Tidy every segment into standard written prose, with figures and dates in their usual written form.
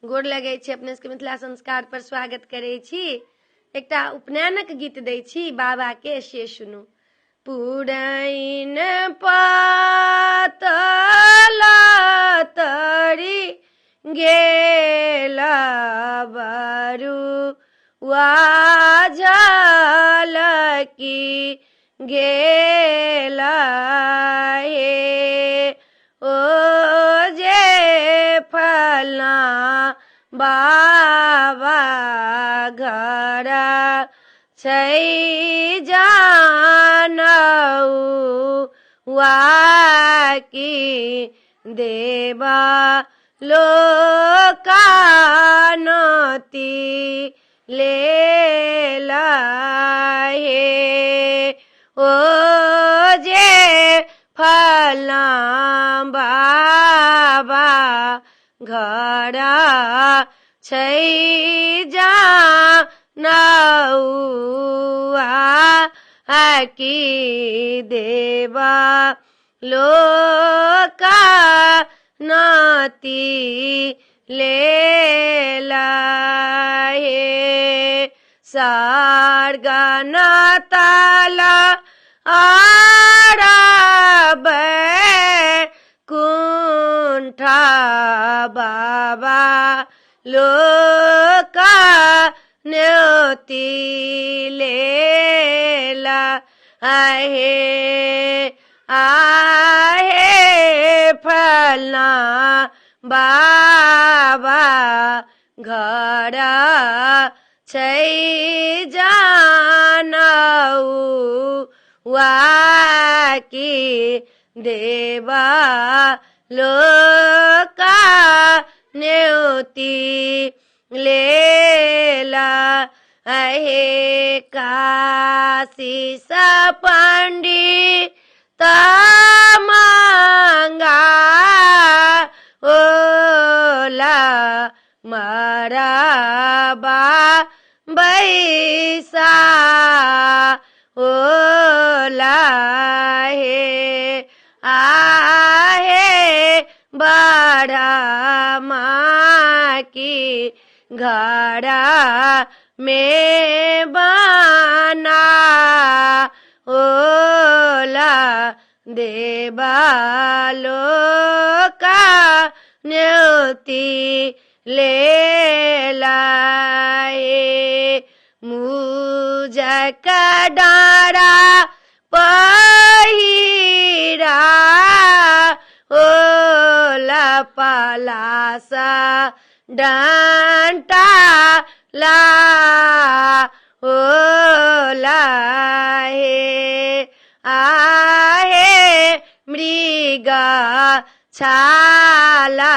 गोर लगै छी अपने सबके मिथिला संस्कार पर स्वागत करै छी। एकटा उपनयनक गीत दै छी बाबा के, से सुनू। पुरैन पातल तरी गेल बरुआ झलकी गेल हे ओ जे फलना बाबा घर छै जानौआ की देवा लोकानति लेला हे ओ जे फलना बाबा घर छै जानौआ की देवा लोकानति लेला हे सर्गन ताला आरब कुंठा बाबा लोका न्योती लेला आहे आहे फलना बाबा घर छै जानौआ की देवा लोका न्योती लेला हे काशी सा पंडित मांगा ओला मरबा बैसा ओला हे आहे बड़ा माँ की घड़ा में बना ओला देवा लोका न्योती लेला हे मुझक डारा पहिरा ओला पलासा डंटा ला ओला हे आहे मृग छाला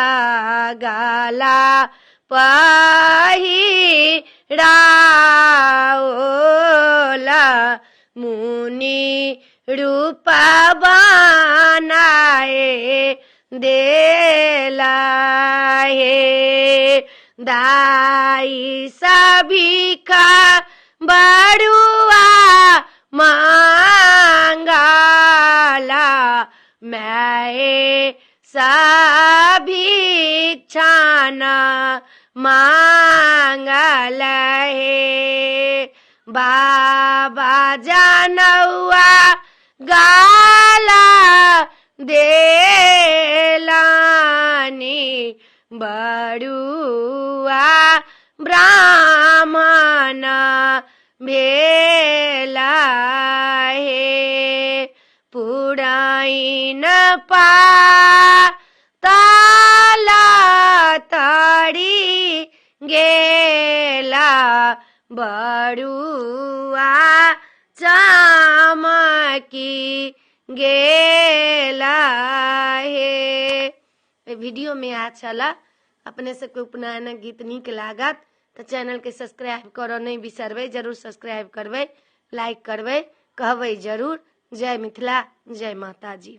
गाला पहिरा ओला मुनि रूप बनाए देला हे दाई सभिका बरुआ मांगला मैं सभिक्षान मांगल हे बाबा जानौआ गाला देलानी बरुआ ब्राह्मण भेला हे पुरैन पातल तरी गेला बरुआ चमकी गेला हे। वीडियो में अच्छा ला अपने सबके उपनयन गीत नीक लागत तो चैनल के सब्सक्राइब करो नहीं बिसरबै, जरूर सब्सक्राइब करबै, लाइक करबै, कहबै जरूर। जय मिथिला, जय माता जी।